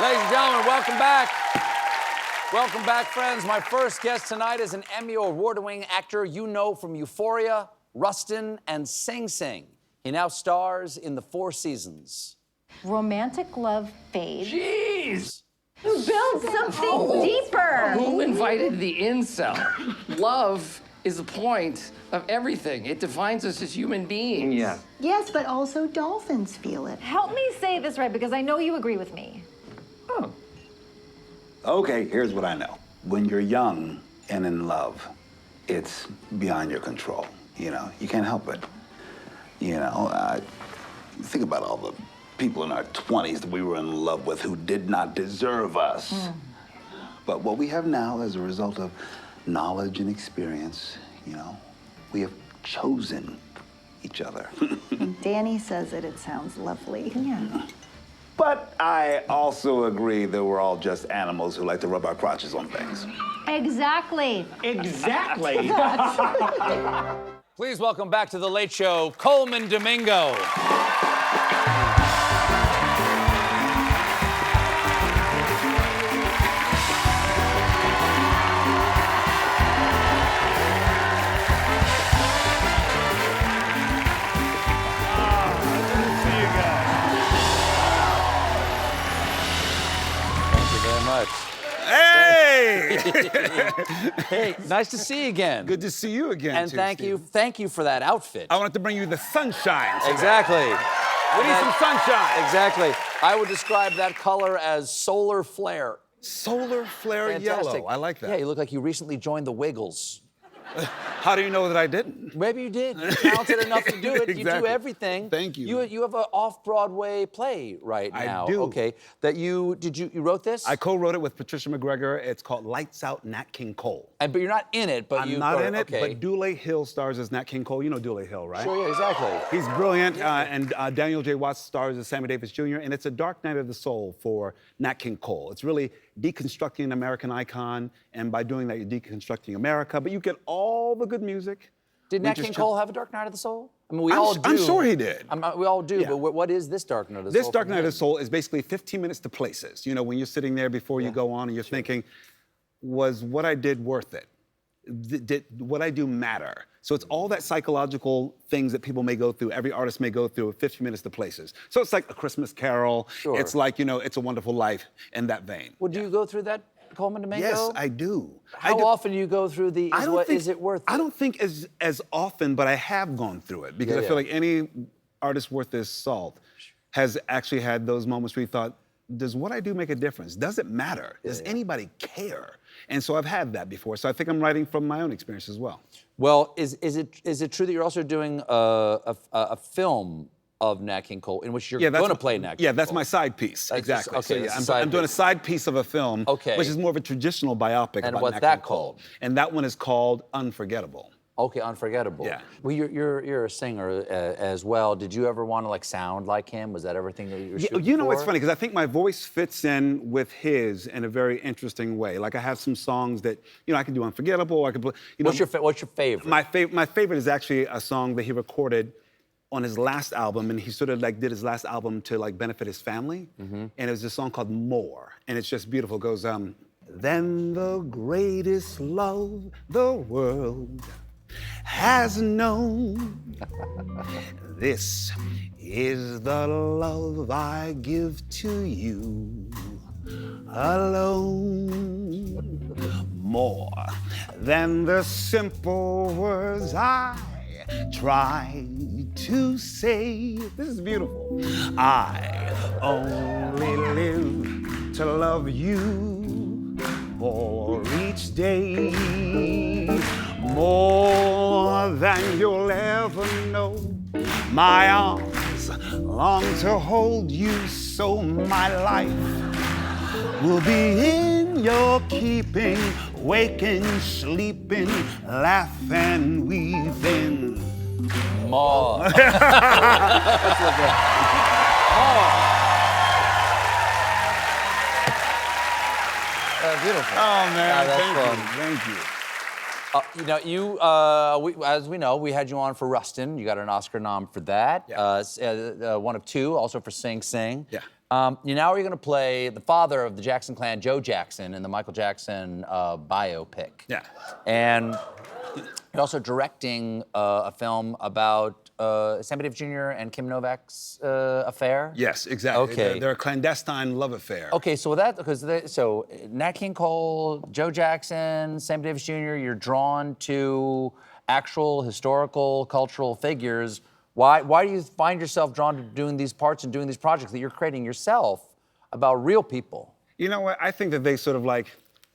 Ladies and gentlemen, welcome back. Welcome back, friends. My first guest tonight is an Emmy award-winning actor you know from Euphoria, Rustin, and Sing Sing. He now stars in The Four Seasons. Romantic love fades. Jeez! Build something deeper. Who invited the incel? Love is the point of everything. It defines us as human beings. Yeah. Yes, but also dolphins feel it. Help me say this right, because I know you agree with me. Oh. Okay, here's what I know. When you're young and in love, it's beyond your control. You know, you can't help it. You know, think about all the people in our 20s that we were in love with who did not deserve us. But what we have now, as a result of knowledge and experience, you know, we have chosen each other. Danny says it sounds lovely. Yeah. But I also agree that we're all just animals who like to rub our crotches on things. Exactly. Exactly. Please welcome back to The Late Show, Colman Domingo. Hey! Hey, nice to see you again. Good to see you again, And too, thank you for that outfit. I wanted to bring you the sunshine today. Exactly. We need some sunshine. Exactly. I would describe that color as solar flare. Solar flare Fantastic. yellow. I like that. Yeah, you look like you recently joined the Wiggles. How do you know that I didn't? Maybe you did. You're talented enough to do it. You do Exactly. everything. Thank you. You have an off-Broadway play right now. I do. Okay. That you wrote this? I co-wrote it with Patricia McGregor. It's called Lights Out, Nat King Cole. But you're not in it. But I'm not in it, okay. but Dule Hill stars as Nat King Cole. You know Dule Hill, right? Sure, yeah, exactly. He's brilliant, and Daniel J. Watts stars as Sammy Davis Jr., and it's a dark night of the soul for Nat King Cole. It's really deconstructing an American icon, and by doing that, you're deconstructing America, but you get all the good music. Did Nat King Cole have a Dark Night of the Soul? I mean, we all do. I'm sure he did. We all do, Yeah. but what is this Dark Night of the Soul? This Dark Night of the Soul is basically 15 minutes to places. You know, when you're sitting there before you go on and you're thinking, was what I did worth it? Did what I do matter? So it's all that psychological things that people may go through, every artist may go through, 15 minutes to places. So it's like A Christmas Carol. Sure. It's like, you know, It's a Wonderful Life in that vein. Well, do you go through that, Colman Domingo? Yes, I do. How often do you go through the, is it worth it? I don't think as often, but I have gone through it because I feel like any artist worth his salt has actually had those moments where you thought, does what I do make a difference? Does it matter? Does anybody care? And so I've had that before. So I think I'm writing from my own experience as well. Well, is it true that you're also doing a film of Nat King Cole in which you're going to play Nat King Cole? Yeah, that's my side piece. That's Exactly. just- okay, So, that's yeah, a I'm doing a piece. side piece of a film, Okay. which is more of a traditional biopic And about what's Nat that King Cole. called? And that one is called Unforgettable. Okay, Unforgettable. Yeah. Well, you're a singer as well. Did you ever want to sound like him? Was that everything that you were shooting You know, for? it's funny because I think my voice fits in with his in a very interesting way. Like I have some songs that I can do Unforgettable. I could put. What's your favorite? My favorite is actually a song that he recorded on his last album, and he sort of did his last album to benefit his family. And it was a song called More, and it's just beautiful. It goes, then the greatest love the world has known. This is the love I give to you alone. More than the simple words I try to say. This is beautiful. I only live to love you more each day. More than you'll ever know. My arms long to hold you, so my life will be in your keeping, waking, sleeping, laughing, weeping. More. Oh. Beautiful. Oh man, that's thank fun. you, thank you. As we know, we had you on for Rustin. You got an Oscar nom for that. Yeah. One of two, also for Sing Sing. Yeah. Now you're going to play the father of the Jackson clan, Joe Jackson, in the Michael Jackson biopic. Yeah. And you're also directing a film about Sammy Davis Jr. and Kim Novak's affair. Yes, exactly. Okay. They're a clandestine love affair. Okay, so with that, so Nat King Cole, Joe Jackson, Sammy Davis Jr., you're drawn to actual historical, cultural figures. Why do you find yourself drawn to doing these parts and doing these projects that you're creating yourself about real people? You know what? I think that they sort of like,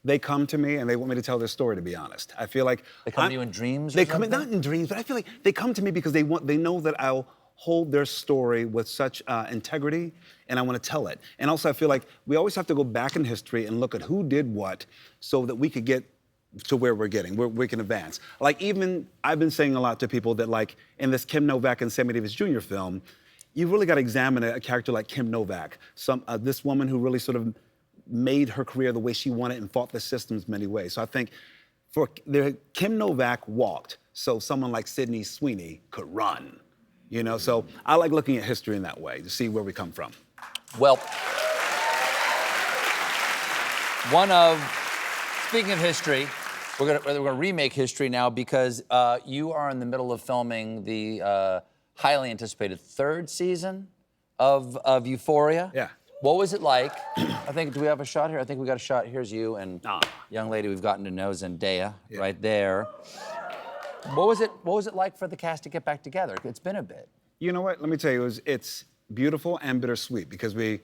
they come to me and they want me to tell their story, to be honest. I feel like They come to you in dreams or They come in, something? not in dreams, but I feel like they come to me because they know that I'll hold their story with such integrity, and I want to tell it. And also, I feel like we always have to go back in history and look at who did what so that we could get to where we're getting, where we can advance. Like even, I've been saying a lot to people that like in this Kim Novak and Sammy Davis Jr. film, you really got to examine a character like Kim Novak, this woman who really sort of made her career the way she wanted and fought the systems many ways. So I think Kim Novak walked so someone like Sydney Sweeney could run. You know, so I like looking at history in that way to see where we come from. Well, speaking of history, we're gonna remake history now because you are in the middle of filming the highly anticipated third season of Euphoria. Yeah. What was it like? I think, do we have a shot here? I think we got a shot. Here's you and young lady we've gotten to know, Zendaya, right there. What was it like for the cast to get back together? It's been a bit. You know what? Let me tell you, it's beautiful and bittersweet because we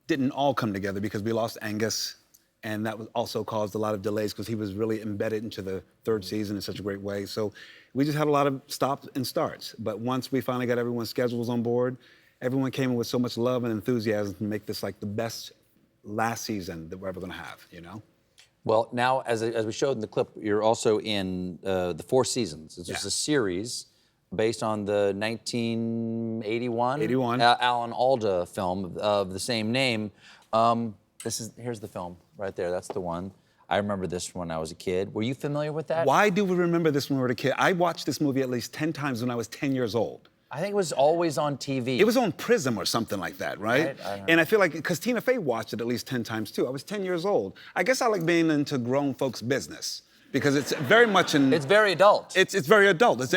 didn't all come together because we lost Angus, and that also caused a lot of delays because he was really embedded into the third season in such a great way. So we just had a lot of stops and starts. But once we finally got everyone's schedules on board, everyone came in with so much love and enthusiasm to make this like the best last season that we're ever gonna have, you know? Well, now, as we showed in the clip, you're also in the Four Seasons. It's just a series based on the 1981 Alan Alda film of the same name. Here's the film right there. That's the one. I remember this when I was a kid. Were you familiar with that? Why do we remember this when we were a kid? I watched this movie at least 10 times when I was 10 years old. I think it was always on TV. It was on Prism or something like that, right? And I feel like, because Tina Fey watched it at least 10 times too. I was 10 years old. I guess I like being into grown folks' business because it's very much It's very adult. It's very adult. It's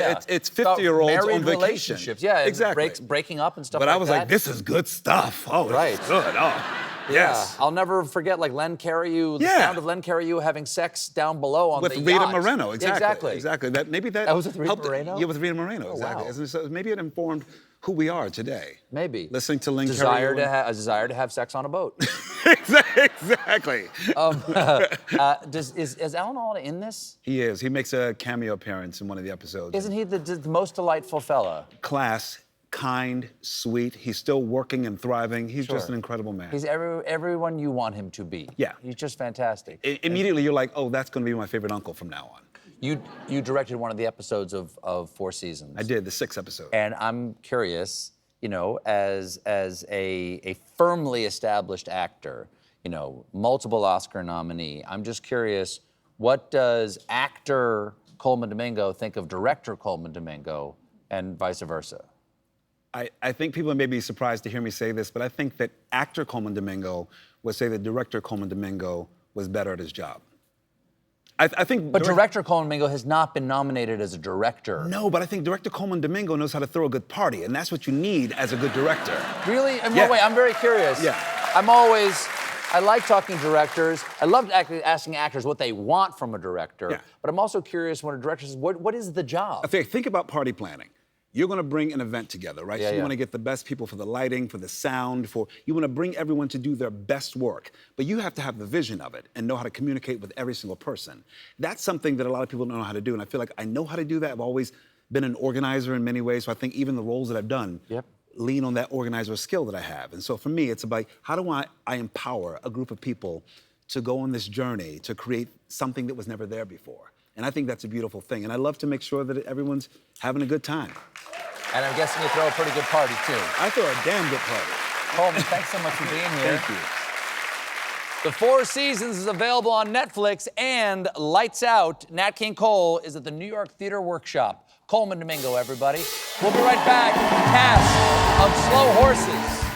50-year-olds on vacation. Relationships, yeah. Exactly. Breaking up and stuff but like that. I was like, this is good stuff. Oh, right. This is good. Oh, yes. I'll never forget, like, Len Carreyrou, the sound of Len Carreyrou having sex down below on with the Rita yacht. Moreno, Exactly. Exactly. That was with Rita helped Moreno? Yeah, with Rita Moreno, Oh, exactly. wow. So maybe it informed who we are today. Maybe. Listening to Len Desire Carreyrou. a desire to have sex on a boat. Exactly. Is Alan Alda in this? He is. He makes a cameo appearance in one of the episodes. Isn't he the most delightful fella? Class, kind, sweet. He's still working and thriving. He's just an incredible man. He's everyone you want him to be. Yeah. He's just fantastic. Immediately, you're like, oh, that's going to be my favorite uncle from now on. You directed one of the episodes of Four Seasons. I did, the 6th episode. And I'm curious, you know, as a firmly established actor, you know, multiple Oscar nominee, I'm just curious, what does actor Colman Domingo think of director Colman Domingo and vice versa? I think people may be surprised to hear me say this, but I think that actor Colman Domingo would say that director Colman Domingo was better at his job. I think. But director Colman Domingo has not been nominated as a director. No, but I think director Colman Domingo knows how to throw a good party, and that's what you need as a good director. Really? And Yeah. wait, I'm very curious. Yeah. I like talking to directors. I love asking actors what they want from a director. Yeah. But I'm also curious when a director says, what is the job? Think about party planning. You're going to bring an event together, right? So you Yeah. want to get the best people for the lighting, for the sound, you want to bring everyone to do their best work. But you have to have the vision of it and know how to communicate with every single person. That's something that a lot of people don't know how to do. And I feel like I know how to do that. I've always been an organizer in many ways. So I think even the roles that I've done lean on that organizer skill that I have. And so for me, it's about how do I empower a group of people to go on this journey to create something that was never there before. And I think that's a beautiful thing. And I love to make sure that everyone's having a good time. And I'm guessing you throw a pretty good party, too. I throw a damn good party. Colman, thanks so much for being here. Thank you. The Four Seasons is available on Netflix, and Lights Out, Nat King Cole is at the New York Theater Workshop. Colman Domingo, everybody. We'll be right back with the cast of Slow Horses.